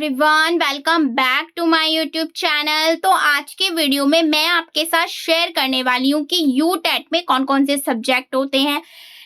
Everyone, welcome back to my YouTube channel. तो आज के वीडियो में मैं आपके साथ शेयर करने वाली हूँ कि यूटेट में कौन कौन से सब्जेक्ट होते हैं,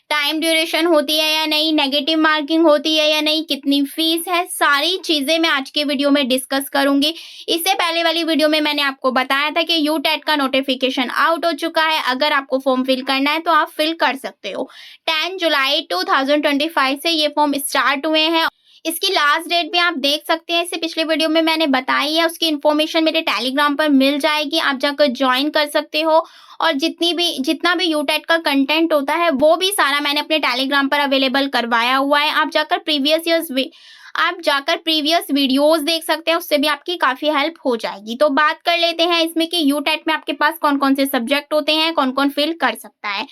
टाइम ड्यूरेशन होती है या नहीं, नेगेटिव मार्किंग होती है या नहीं, कितनी फीस है, सारी चीजें मैं आज के वीडियो में डिस्कस करूंगी। इससे पहले वाली वीडियो में मैंने आपको बताया था कि यूटेट का नोटिफिकेशन आउट हो चुका है। अगर आपको फॉर्म फिल करना है तो आप फिल कर सकते हो। 10 जुलाई 2025 से ये फॉर्म स्टार्ट हुए हैं। इसकी लास्ट डेट भी आप देख सकते हैं, इससे पिछले वीडियो में मैंने बताई है। उसकी इन्फॉर्मेशन मेरे टेलीग्राम पर मिल जाएगी, आप जाकर ज्वाइन कर सकते हो। और जितना भी यूटेट का कंटेंट होता है वो भी सारा मैंने अपने टेलीग्राम पर अवेलेबल करवाया हुआ है। आप जाकर प्रीवियस वीडियोस देख सकते हैं, उससे भी आपकी काफी हेल्प हो जाएगी। तो बात कर लेते हैं इसमें कि यूटेट में आपके पास कौन कौन से सब्जेक्ट होते हैं, कौन कौन फिल कर सकता है।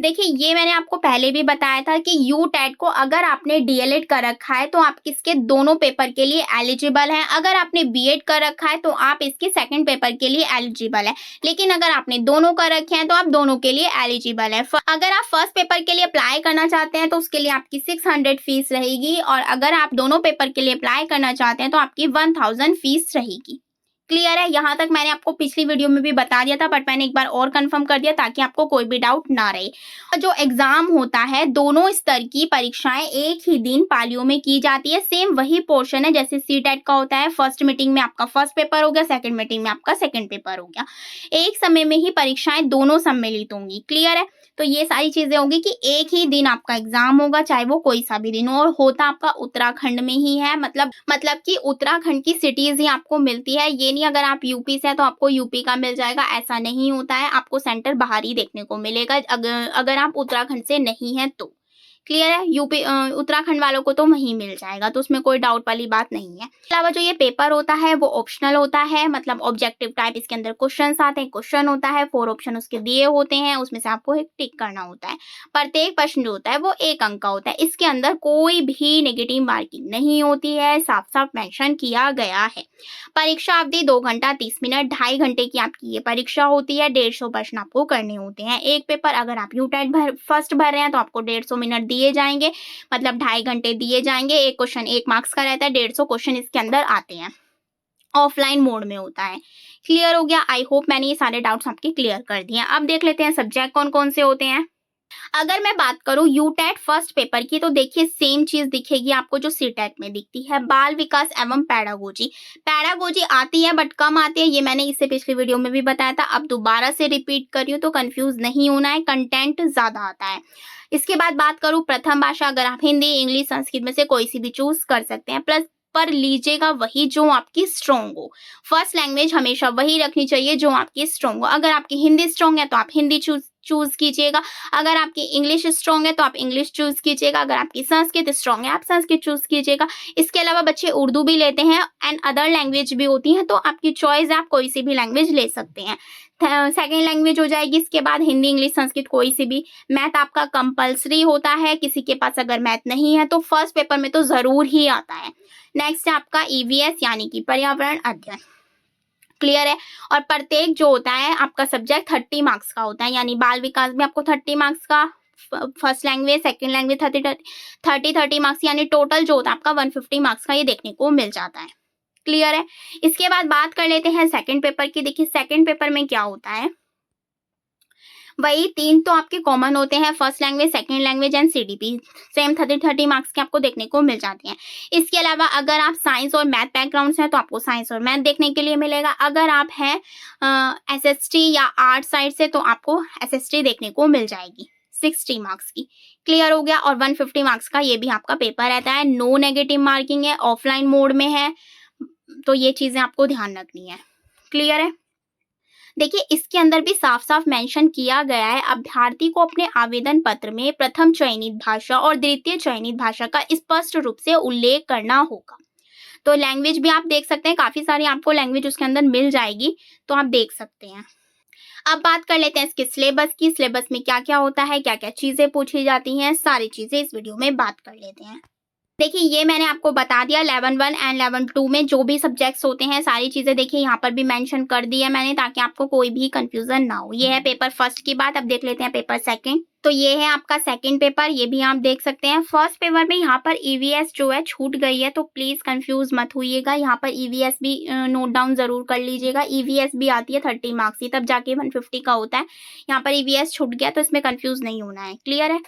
देखिए, ये मैंने आपको पहले भी बताया था कि यूटेट को अगर आपने डीएलएड कर रखा है तो आप इसके दोनों पेपर के लिए एलिजिबल हैं। अगर आपने बीएड कर रखा है तो आप इसके सेकंड पेपर के लिए एलिजिबल है। लेकिन अगर आपने दोनों कर रखे हैं तो आप दोनों के लिए एलिजिबल है। अगर आप फर्स्ट पेपर के लिए अप्लाई करना चाहते हैं तो उसके लिए आपकी 600 फीस रहेगी, और अगर आप दोनों पेपर के लिए अप्लाई करना चाहते हैं तो आपकी 1000 फीस रहेगी। क्लियर है? यहाँ तक मैंने आपको पिछली वीडियो में भी बता दिया था, बट मैंने एक बार और कंफर्म कर दिया ताकि आपको कोई भी डाउट ना रहे। जो एग्जाम होता है, दोनों स्तर की परीक्षाएं एक ही दिन पालियों में की जाती है। सेम वही पोर्शन है जैसे सीटेट का होता है। फर्स्ट मीटिंग में आपका फर्स्ट पेपर हो गया, सेकंड मीटिंग में आपका सेकंड पेपर हो गया। एक समय में ही परीक्षाएं दोनों सम्मिलित होंगी। क्लियर है? तो ये सारी चीजें होंगी कि एक ही दिन आपका एग्जाम होगा, चाहे वो कोई सा भी दिन हो, और होता आपका उत्तराखंड में ही है। मतलब कि उत्तराखंड की सिटीज ही आपको मिलती है। ये नहीं अगर आप यूपी से है तो आपको यूपी का मिल जाएगा, ऐसा नहीं होता है। आपको सेंटर बाहर ही देखने को मिलेगा अगर आप उत्तराखंड से नहीं है तो। क्लियर है? यूपी उत्तराखंड वालों को तो वहीं मिल जाएगा, तो उसमें कोई डाउट वाली बात नहीं है। इसके अलावा जो ये पेपर होता है वो ऑप्शनल होता है, मतलब ऑब्जेक्टिव टाइप इसके अंदर क्वेश्चंस आते हैं। क्वेश्चन होता है, 4 ऑप्शन उसके दिए होते हैं, उसमें से आपको एक टिक करना होता है। प्रत्येक प्रश्न जो होता है वो 1 अंक का होता है। इसके अंदर कोई भी नेगेटिव मार्किंग नहीं होती है, साफ साफ मेंशन किया गया है। परीक्षा अवधि 2 घंटा 30 मिनट, 2.5 घंटे की आपकी ये परीक्षा होती है। 150 प्रश्न आपको करने होते हैं। एक पेपर अगर आप यूटेट फर्स्ट भर रहे हैं तो आपको 150 मिनट दिए जाएंगे, मतलब 2.5 घंटे दिए जाएंगे। एक क्वेश्चन 1 मार्क्स का रहता है, 150 क्वेश्चन इसके अंदर आते हैं। ऑफलाइन मोड में होता है। क्लियर हो गया? आई होप मैंने ये सारे डाउट्स आपके क्लियर कर दिए हैं। अब देख लेते हैं सब्जेक्ट कौन कौन से होते हैं। अगर मैं बात करूं यूटेट फर्स्ट पेपर की, तो देखिए सेम चीज दिखेगी आपको जो सीटेट में दिखती है। बाल विकास एवं पैडागोजी आती है बट कम आती है, ये मैंने इससे पिछली वीडियो में भी बताया था। अब दोबारा से रिपीट कर रही हूँ तो कंफ्यूज नहीं होना है, कंटेंट ज्यादा आता है। इसके बाद बात करूं प्रथम भाषा, अगर आप हिंदी, इंग्लिश, संस्कृत में से कोई सी भी चूज कर सकते हैं। प्लस पर लीजिएगा वही जो आपकी स्ट्रॉन्ग हो। फर्स्ट लैंग्वेज हमेशा वही रखनी चाहिए जो आपकी स्ट्रॉन्ग हो। अगर आपकी हिंदी स्ट्रॉन्ग है तो आप हिंदी चूज कीजिएगा। अगर आपकी इंग्लिश स्ट्रॉन्ग है तो आप इंग्लिश चूज कीजिएगा। अगर आपकी संस्कृत स्ट्रॉन्ग है आप संस्कृत चूज कीजिएगा। इसके अलावा बच्चे उर्दू भी लेते हैं एंड अदर लैंग्वेज भी होती हैं, तो आपकी चॉइस है, आप कोई सी भी लैंग्वेज ले सकते हैं। सेकेंड लैंग्वेज हो जाएगी इसके बाद हिंदी, इंग्लिश, संस्कृत कोई सी भी। मैथ आपका कंपल्सरी होता है, किसी के पास अगर मैथ नहीं है तो फर्स्ट पेपर में तो जरूर ही आता है। नेक्स्ट है आपका ईवीएस यानी कि पर्यावरण अध्ययन। क्लियर है? और प्रत्येक जो होता है आपका सब्जेक्ट 30 मार्क्स का होता है, यानी बाल विकास में आपको 30 मार्क्स का, first language, second language 30 marks, यानी टोटल जो होता है आपका 150 मार्क्स का ये देखने को मिल जाता है। क्लियर है? इसके बाद बात कर लेते हैं सेकंड पेपर की। देखिए सेकंड पेपर में क्या होता है, वही 3 तो आपके कॉमन होते हैं, first language, second language and CDP. Same 30 marks के आपको देखने को मिल जाते हैं। इसके अलावा अगर आप साइंस और मैथ बैकग्राउंड से हैं तो आपको साइंस और मैथ देखने के लिए मिलेगा। अगर आप हैं एसएसटी या आर्ट साइड से तो आपको एसएसटी देखने को मिल जाएगी 60 मार्क्स की। क्लियर हो गया? और 150 मार्क्स का ये भी आपका पेपर रहता है। नो नेगेटिव मार्किंग है, ऑफलाइन मोड में है, तो ये चीजें आपको ध्यान रखनी है। क्लियर है? देखिए इसके अंदर भी साफ साफ मेंशन किया गया है, अभ्यर्थी को अपने आवेदन पत्र में प्रथम चयनित भाषा और द्वितीय चयनित भाषा का स्पष्ट रूप से उल्लेख करना होगा। तो लैंग्वेज भी आप देख सकते हैं, काफी सारी आपको लैंग्वेज उसके अंदर मिल जाएगी, तो आप देख सकते हैं। अब बात कर लेते हैं इसके सिलेबस की। सिलेबस में क्या क्या होता है, क्या क्या चीजें पूछी जाती हैं, सारी चीजें इस वीडियो में बात कर लेते हैं। देखिए ये मैंने आपको बता दिया, लेवल 1 एंड लेवल 2 में जो भी सब्जेक्ट्स होते हैं सारी चीजें देखिए यहाँ पर भी मेंशन कर दी है मैंने, ताकि आपको कोई भी कंफ्यूजन ना हो। ये है पेपर फर्स्ट की बात। अब देख लेते हैं पेपर सेकंड। तो ये है आपका सेकंड पेपर, ये भी आप देख सकते हैं। फर्स्ट पेपर में यहाँ पर ईवीएस जो है छूट गई है, तो प्लीज़ कंफ्यूज मत होइएगा। यहाँ पर ईवीएस भी नोट डाउन ज़रूर कर लीजिएगा। ईवीएस भी आती है 30 मार्क्स की, तब जाके 150 का होता है। यहाँ पर ईवीएस छूट गया, तो इसमें कंफ्यूज नहीं होना है। क्लियर है?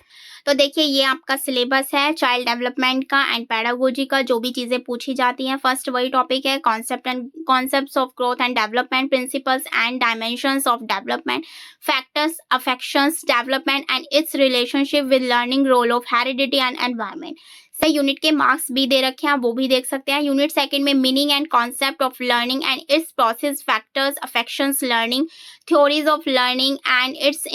तो देखिए ये आपका सिलेबस है चाइल्ड डेवलपमेंट का एंड पेडागोजी का, जो भी चीज़ें पूछी जाती हैं। फर्स्ट वही टॉपिक है concepts of growth and development, principles and dimensions of development, factors, affections, development and its relationship with learning, role of heredity and environment। से यूनिट के मार्क्स भी दे रखे हैं, आप वो भी देख सकते हैं। यूनिट सेकंड में meaning and concept of learning and it's process, factors, affections learning, theories of learning and it's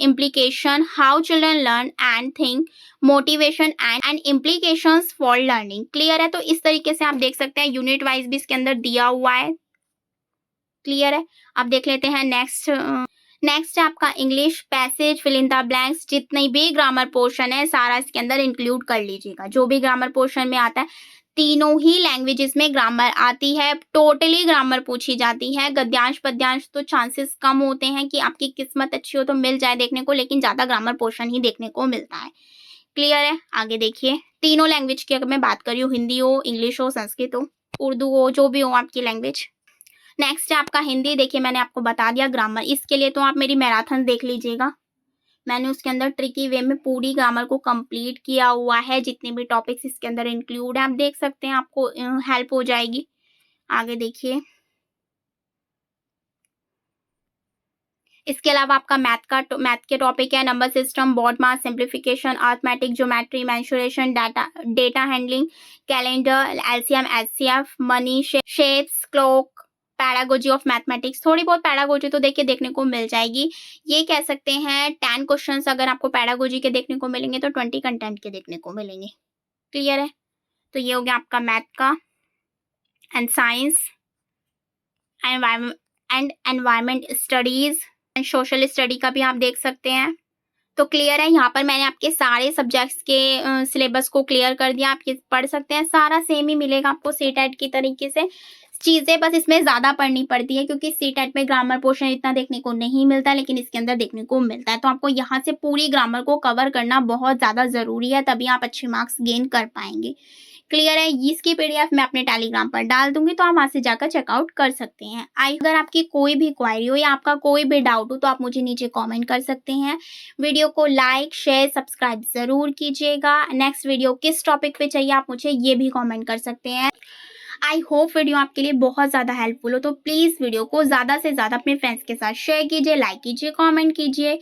implication, how children learn and think, motivation and implications for learning. Clear है? तो इस तरीके से आप देख सकते हैं, यूनिट वाइज भी इसके अंदर दिया हुआ है। क्लियर है? अब देख लेते हैं नेक्स्ट है आपका English passage, fill in the blanks. जितनी भी ग्रामर पोर्शन है सारा इसके अंदर इंक्लूड कर लीजिएगा। जो भी ग्रामर पोर्शन में आता है, तीनों ही लैंग्वेजेस में ग्रामर आती है, टोटली ग्रामर पूछी जाती है। गद्यांश पद्यांश तो चांसेस कम होते हैं कि आपकी किस्मत अच्छी हो तो मिल जाए देखने को, लेकिन ज़्यादा ग्रामर पोर्शन ही देखने को मिलता है। क्लियर है? आगे देखिए, तीनों लैंग्वेज की अगर मैं बात कर रही हूँ, हिंदी हो, इंग्लिश हो, संस्कृत हो, उर्दू हो, जो भी हो आपकी लैंग्वेज। नेक्स्ट है आपका हिंदी। देखिए मैंने आपको बता दिया ग्रामर, इसके लिए तो आप मेरी मैराथन देख लीजिएगा। मैंने उसके अंदर ट्रिकी वे में पूरी ग्रामर को कंप्लीट किया हुआ है। जितने भी टॉपिक्स इसके अंदर इंक्लूड है आप देख सकते हैं, आपको हेल्प हो जाएगी। आगे देखिए, इसके अलावा आपका मैथ के टॉपिक है number system, board mass, simplification, arithmetic, geometry, mensuration, data handling, calendar, LCM, HCF, money, shapes, clock, pedagogy of mathematics. थोड़ी बहुत पैडागोजी तो देखिए देखने को मिल जाएगी। ये कह सकते हैं 10 क्वेश्चंस अगर आपको पैडागोजी के देखने को मिलेंगे तो 20 कंटेंट के देखने को मिलेंगे। क्लियर है? तो ये हो गया आपका मैथ का and science and environment studies and social study का भी आप देख सकते हैं। तो क्लियर है? यहाँ पर मैंने आपके सारे सब्जेक्ट्स के सिलेबस को क्लियर कर दिया। आप ये पढ़ सकते हैं, सारा सेम ही मिलेगा आपको सीटेट की तरीके से। चीज़ें बस इसमें ज़्यादा पढ़नी पड़ती है क्योंकि सीटेट में ग्रामर पोर्शन इतना देखने को नहीं मिलता, लेकिन इसके अंदर देखने को मिलता है। तो आपको यहाँ से पूरी ग्रामर को कवर करना बहुत ज़्यादा ज़रूरी है, तभी आप अच्छे मार्क्स गेन कर पाएंगे। क्लियर है? इसकी पीडीएफ मैं अपने टेलीग्राम पर डाल दूंगी, तो आप वहां से जाकर चेकआउट कर सकते हैं। अगर आपकी कोई भी क्वायरी हो या आपका कोई भी डाउट हो तो आप मुझे नीचे कमेंट कर सकते हैं। वीडियो को लाइक शेयर सब्सक्राइब जरूर कीजिएगा। नेक्स्ट वीडियो किस टॉपिक पे चाहिए आप मुझे ये भी कमेंट कर सकते हैं। आई होप वीडियो आपके लिए बहुत ज़्यादा हेल्पफुल हो, तो प्लीज़ वीडियो को ज़्यादा से ज़्यादा अपने फ्रेंड्स के साथ शेयर कीजिए, लाइक कीजिए, कमेंट कीजिए।